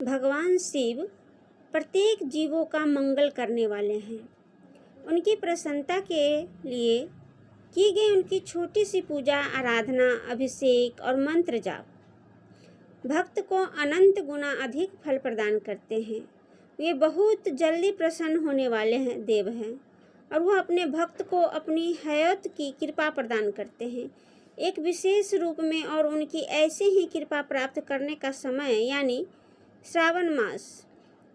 भगवान शिव प्रत्येक जीवों का मंगल करने वाले हैं। उनकी प्रसन्नता के लिए की गई उनकी छोटी सी पूजा, आराधना, अभिषेक और मंत्र जाप भक्त को अनंत गुना अधिक फल प्रदान करते हैं। वे बहुत जल्दी प्रसन्न होने वाले हैं देव हैं और वह अपने भक्त को अपनी हयात की कृपा प्रदान करते हैं एक विशेष रूप में, और उनकी ऐसे ही कृपा प्राप्त करने का समय यानी श्रावण मास।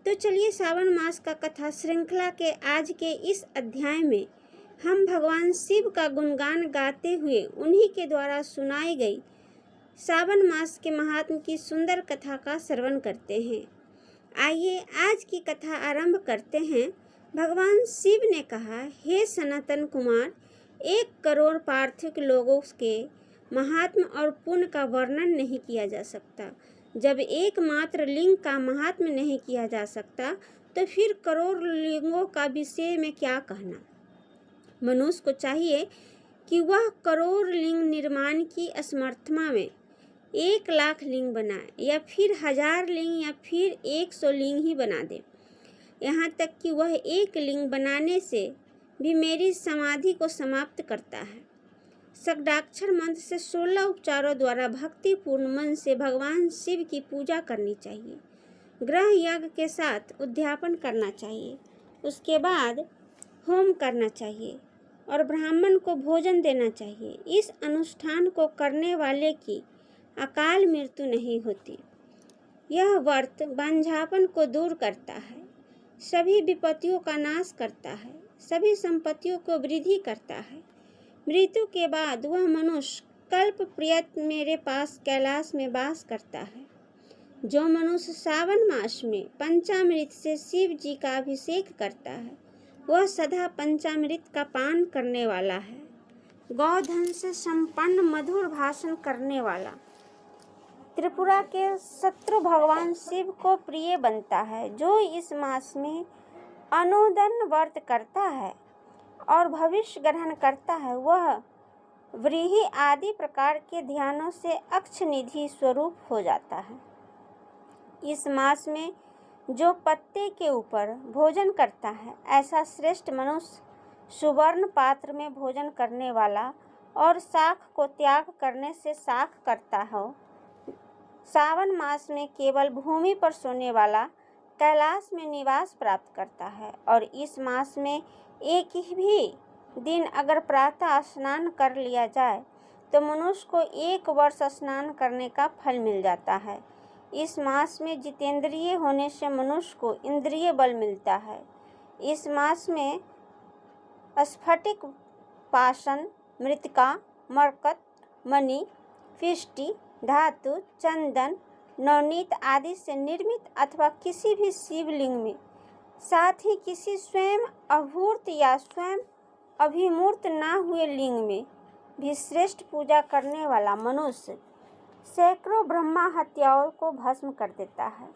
तो चलिए श्रावण मास का कथा श्रृंखला के आज के इस अध्याय में हम भगवान शिव का गुणगान गाते हुए उन्हीं के द्वारा सुनाई गई श्रावण मास के महात्म की सुंदर कथा का श्रवण करते हैं। आइए आज की कथा आरंभ करते हैं। भगवान शिव ने कहा, हे सनातन कुमार, 1 करोड़ पार्थिव लोगों के महात्म और पुण्य का वर्णन नहीं किया जा सकता। जब एकमात्र लिंग का महात्म नहीं किया जा सकता तो फिर करोड़ लिंगों का विषय में क्या कहना। मनुष्य को चाहिए कि वह करोड़ लिंग निर्माण की असमर्थता में 1 लाख लिंग बनाए या फिर 1000 लिंग या फिर 100 लिंग ही बना दे। यहाँ तक कि वह 1 लिंग बनाने से भी मेरी समाधि को समाप्त करता है। षडाक्षर मंत्र से 16 उपचारों द्वारा भक्तिपूर्ण मन से भगवान शिव की पूजा करनी चाहिए। ग्रह यज्ञ के साथ उद्यापन करना चाहिए। उसके बाद होम करना चाहिए और ब्राह्मण को भोजन देना चाहिए। इस अनुष्ठान को करने वाले की अकाल मृत्यु नहीं होती। यह व्रत बंझापन को दूर करता है, सभी विपत्तियों का नाश करता है, सभी संपत्तियों को वृद्धि करता है। मृत्यु के बाद वह मनुष्य कल्प प्रयत मेरे पास कैलाश में वास करता है। जो मनुष्य श्रावण मास में पंचामृत से शिव जी का अभिषेक करता है वह सदा पंचामृत का पान करने वाला है। गौधन से संपन्न मधुर भाषण करने वाला त्रिपुरा के शत्रु भगवान शिव को प्रिय बनता है। जो इस मास में अनुदन व्रत करता है और भविष्य ग्रहण करता है वह व्रीहि आदि प्रकार के ध्यानों से अक्षनिधि स्वरूप हो जाता है। इस मास में जो पत्ते के ऊपर भोजन करता है ऐसा श्रेष्ठ मनुष्य सुवर्ण पात्र में भोजन करने वाला और शाख को त्याग करने से शाख करता हो। सावन मास में केवल भूमि पर सोने वाला कैलाश में निवास प्राप्त करता है। और इस मास में एक ही भी दिन अगर प्रातः स्नान कर लिया जाए तो मनुष्य को 1 वर्ष स्नान करने का फल मिल जाता है। इस मास में जितेंद्रिय होने से मनुष्य को इंद्रिय बल मिलता है। इस मास में स्फटिक, पाषाण, मृत्तिका, मरकत, मणि, फिष्टि, धातु, चंदन, नवनीत आदि से निर्मित अथवा किसी भी शिवलिंग में, साथ ही किसी स्वयं अभूर्त या स्वयं अभिमूर्त ना हुए लिंग में भी श्रेष्ठ पूजा करने वाला मनुष्य सैकड़ों ब्रह्मा हत्याओं को भस्म कर देता है।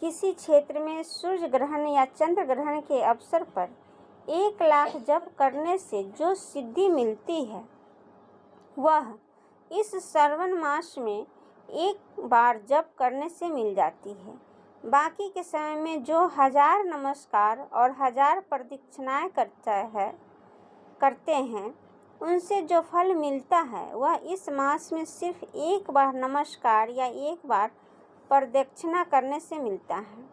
किसी क्षेत्र में सूर्य ग्रहण या चंद्र ग्रहण के अवसर पर 1 लाख जप करने से जो सिद्धि मिलती है वह इस श्रावण मास में 1 बार जप करने से मिल जाती है। बाकी के समय में जो 1000 नमस्कार और 1000 प्रदक्षिणाएं करते हैं उनसे जो फल मिलता है वह इस मास में सिर्फ 1 बार नमस्कार या 1 बार प्रदक्षिणा करने से मिलता है।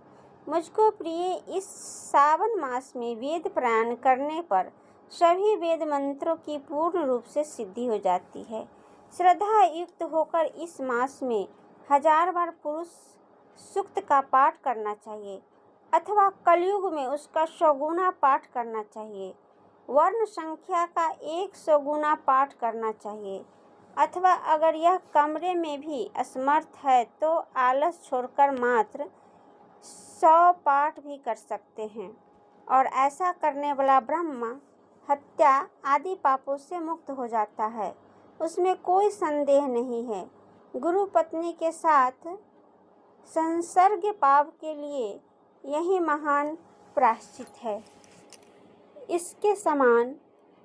मुझको प्रिय, इस सावन मास में वेद पारायण करने पर सभी वेद मंत्रों की पूर्ण रूप से सिद्धि हो जाती है। श्रद्धा युक्त होकर इस मास में 1000 बार पुरुष सूक्त का पाठ करना चाहिए अथवा कलयुग में उसका 100 गुना पाठ करना चाहिए। वर्ण संख्या का 100 गुना पाठ करना चाहिए अथवा अगर यह कमरे में भी असमर्थ है तो आलस छोड़कर मात्र 100 पाठ भी कर सकते हैं। और ऐसा करने वाला ब्रह्मा हत्या आदि पापों से मुक्त हो जाता है, उसमें कोई संदेह नहीं है। गुरु पत्नी के साथ संसर्ग पाप के लिए यही महान प्रायश्चित है। इसके समान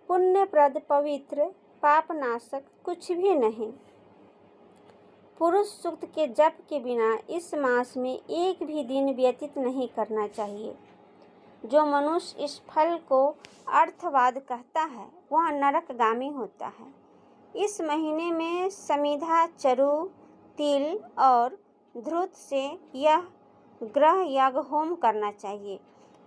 पुण्यप्रद, पवित्र, पापनाशक कुछ भी नहीं। पुरुष सूक्त के जप के बिना इस मास में एक भी दिन व्यतीत नहीं करना चाहिए। जो मनुष्य इस फल को अर्थवाद कहता है वह नरकगामी होता है। इस महीने में समिधा, चरु, तिल और ध्रुत से यह ग्रह याग होम करना चाहिए।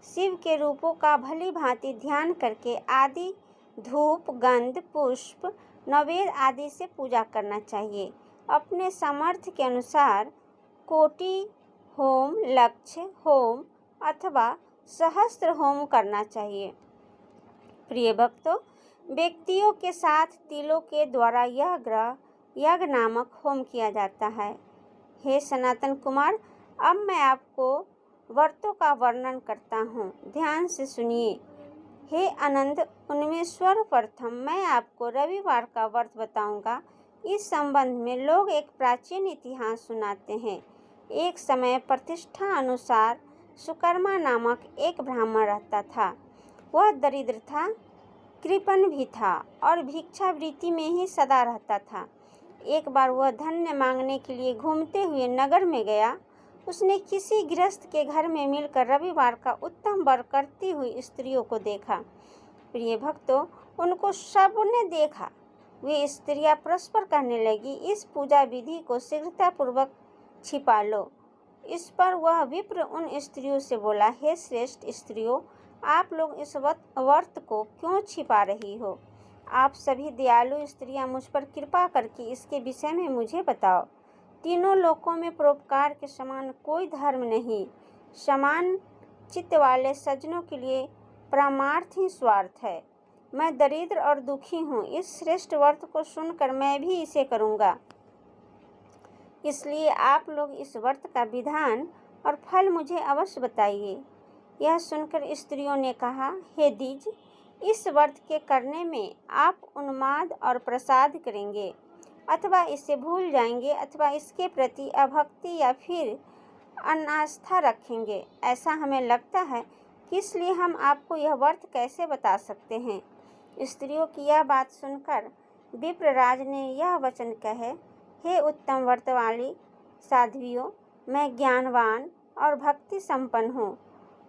शिव के रूपों का भली भांति ध्यान करके आदि धूप, गंध, पुष्प, नैवेद्य आदि से पूजा करना चाहिए। अपने सामर्थ्य के अनुसार कोटि होम, लक्ष्य होम अथवा सहस्त्र होम करना चाहिए। प्रिय भक्तों, व्यक्तियों के साथ तिलों के द्वारा यह ग्रह यज्ञ नामक होम किया जाता है। हे सनातन कुमार, अब मैं आपको व्रतों का वर्णन करता हूँ, ध्यान से सुनिए। हे आनंद उनमें सर्वप्रथम मैं आपको रविवार का व्रत बताऊंगा। इस संबंध में लोग एक प्राचीन इतिहास सुनाते हैं। एक समय प्रतिष्ठा अनुसार सुकर्मा नामक एक ब्राह्मण रहता था। वह दरिद्र था, कृपण भी था और भिक्षावृत्ति में ही सदा रहता था। एक बार वह धन्य मांगने के लिए घूमते हुए नगर में गया। उसने किसी गृहस्थ के घर में मिलकर रविवार का उत्तम व्रत करती हुई स्त्रियों को देखा। प्रिय भक्तों, उनको सबने देखा। वे स्त्रियां परस्पर कहने लगी, इस पूजा विधि को शीघ्रतापूर्वक छिपा लो। इस पर वह विप्र उन स्त्रियों से बोला, हे श्रेष्ठ स्त्रियों, आप लोग इस व्रत को क्यों छिपा रही हो? आप सभी दयालु स्त्रियां मुझ पर कृपा करके इसके विषय में मुझे बताओ। तीनों लोकों में परोपकार के समान कोई धर्म नहीं। समान चित्त वाले सज्जनों के लिए परमार्थ ही स्वार्थ है। मैं दरिद्र और दुखी हूँ। इस श्रेष्ठ व्रत को सुनकर मैं भी इसे करूँगा। इसलिए आप लोग इस व्रत का विधान और फल मुझे अवश्य बताइए। यह सुनकर स्त्रियों ने कहा, हे द्विज, इस व्रत के करने में आप उन्माद और प्रसाद करेंगे, अथवा इसे भूल जाएंगे, अथवा इसके प्रति अभक्ति या फिर अनास्था रखेंगे। ऐसा हमें लगता है कि इसलिए हम आपको यह व्रत कैसे बता सकते हैं। स्त्रियों की यह बात सुनकर विप्रराज ने यह वचन कहे, हे उत्तम व्रत वाली साध्वियों, मैं ज्ञानवान और भक्ति संपन्न हूँ।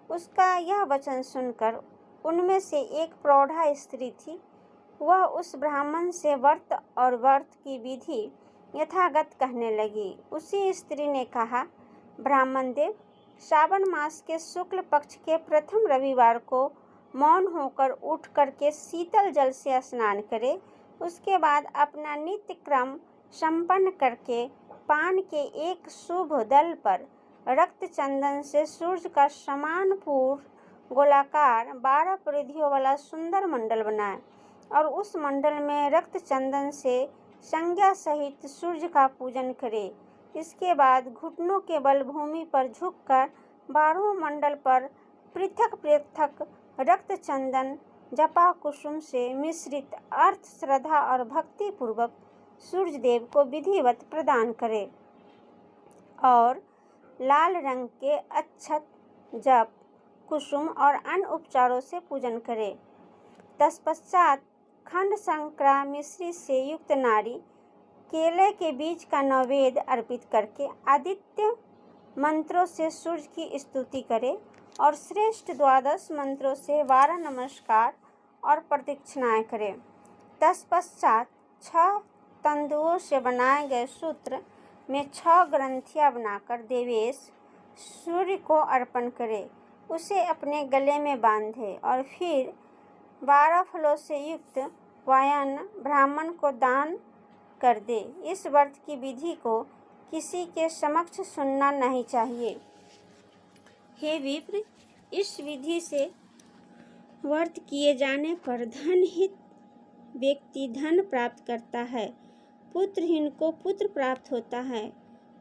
उसका यह वचन सुनकर उनमें से एक प्रौढ़ा स्त्री थी। वह उस ब्राह्मण से व्रत और व्रत की विधि यथागत कहने लगी। उसी स्त्री ने कहा, ब्राह्मण देव, श्रावण मास के शुक्ल पक्ष के प्रथम रविवार को मौन होकर उठ करके शीतल जल से स्नान करे। उसके बाद अपना नित्य क्रम संपन्न करके पान के एक शुभ दल पर रक्त चंदन से सूर्य का समान पूर्ण गोलाकार 12 परिधियों वाला सुंदर मंडल बनाए और उस मंडल में रक्त चंदन से संज्ञा सहित सूर्य का पूजन करे। इसके बाद घुटनों के बल भूमि पर झुककर 12 मंडल पर पृथक पृथक रक्त चंदन जपा कुसुम से मिश्रित अर्थ, श्रद्धा और भक्ति पूर्वक सूर्य देव को विधिवत प्रदान करे और लाल रंग के अक्षत, जप, कुसुम और अन्य उपचारों से पूजन करे। तत्पश्चात खंड शंकरा मिश्री से युक्त नारी केले के बीज का नैवेद्य अर्पित करके आदित्य मंत्रों से सूर्य की स्तुति करे और श्रेष्ठ 12 मंत्रों से 12 नमस्कार और प्रदक्षिणाएं करे। तत्पश्चात 6 तंतुओं से बनाए गए सूत्र में 6 ग्रंथियां बनाकर देवेश सूर्य को अर्पण करे, उसे अपने गले में बांधे और फिर 12 फलों से युक्त वायन ब्राह्मण को दान कर दे। इस व्रत की विधि को किसी के समक्ष सुनना नहीं चाहिए। हे विप्र, इस विधि से व्रत किए जाने पर धनहित व्यक्ति धन प्राप्त करता है, पुत्रहीन को पुत्र प्राप्त होता है,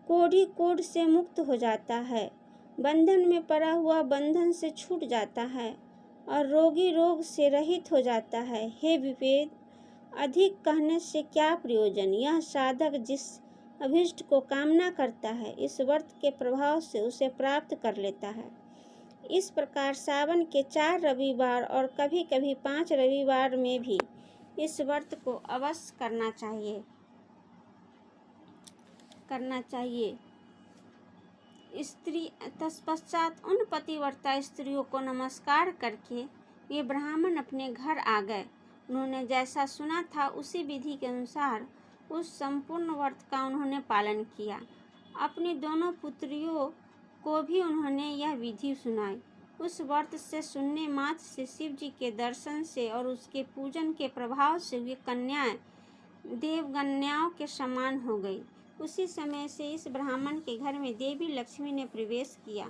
कोढ़ी कोढ़ से मुक्त हो जाता है, बंधन में पड़ा हुआ बंधन से छूट जाता है और रोगी रोग से रहित हो जाता है। हे विवेद, अधिक कहने से क्या प्रयोजन। यह साधक जिस अभिष्ट को कामना करता है, इस व्रत के प्रभाव से उसे प्राप्त कर लेता है। इस प्रकार सावन के 4 रविवार और कभी कभी 5 रविवार में भी इस व्रत को अवश्य करना चाहिए। करना चाहिए। स्त्री तत्पश्चात उन पतिव्रता स्त्रियों को नमस्कार करके वे ब्राह्मण अपने घर आ गए। उन्होंने जैसा सुना था उसी विधि के अनुसार उस संपूर्ण व्रत का उन्होंने पालन किया। अपनी दोनों पुत्रियों को भी उन्होंने यह विधि सुनाई। उस व्रत से सुनने मात्र से शिव जी के दर्शन से और उसके पूजन के प्रभाव से वे कन्याएं देवकन्याओं के समान हो गई। उसी समय से इस ब्राह्मण के घर में देवी लक्ष्मी ने प्रवेश किया।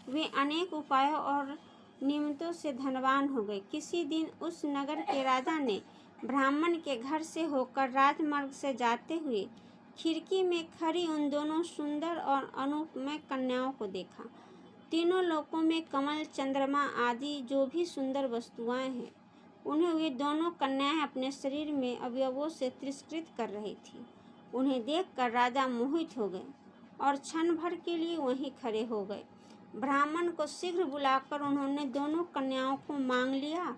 वे अनेक उपायों और निमित्तों से धनवान हो गए। किसी दिन उस नगर के राजा ने ब्राह्मण के घर से होकर राजमार्ग से जाते हुए खिड़की में खड़ी उन दोनों सुंदर और अनुपमय कन्याओं को देखा। तीनों लोकों में कमल, चंद्रमा आदि जो भी सुंदर वस्तुएं हैं, उन्हें वे दोनों कन्याएं अपने शरीर में अवयवों से तिरस्कृत कर रही थी। उन्हें देखकर राजा मोहित हो गए और क्षण भर के लिए वहीं खड़े हो गए। ब्राह्मण को शीघ्र बुलाकर उन्होंने दोनों कन्याओं को मांग लिया।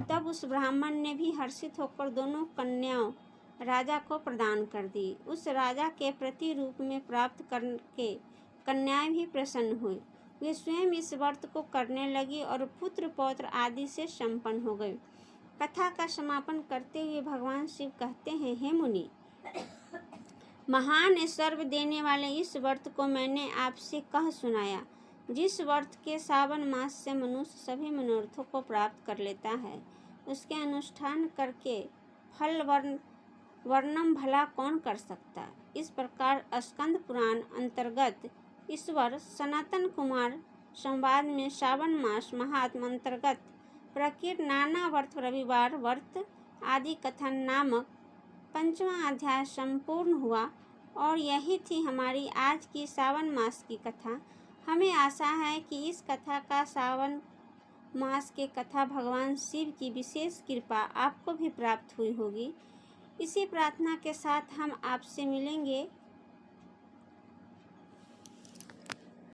तब उस ब्राह्मण ने भी हर्षित होकर दोनों कन्याओं राजा को प्रदान कर दी। उस राजा के प्रति रूप में प्राप्त करके कन्याएं भी प्रसन्न हुई। वे स्वयं इस व्रत को करने लगी और पुत्र पौत्र आदि से संपन्न हो गई। कथा का समापन करते हुए भगवान शिव कहते हैं, हे मुनि, महान सर्व देने वाले इस व्रत को मैंने आपसे कह सुनाया। जिस व्रत के सावन मास से मनुष्य सभी मनोरथों को प्राप्त कर लेता है, उसके अनुष्ठान करके फल वर्णन भला कौन कर सकता। इस प्रकार स्कंद पुराण अंतर्गत ईश्वर सनातन कुमार संवाद में सावन मास महात्म अंतर्गत प्रकृत नाना व्रत रविवार व्रत आदि कथन नामक 5वां अध्याय संपूर्ण हुआ। और यही थी हमारी आज की सावन मास की कथा। हमें आशा है कि इस कथा का सावन मास के कथा भगवान शिव की विशेष कृपा आपको भी प्राप्त हुई होगी। इसी प्रार्थना के साथ हम आपसे मिलेंगे।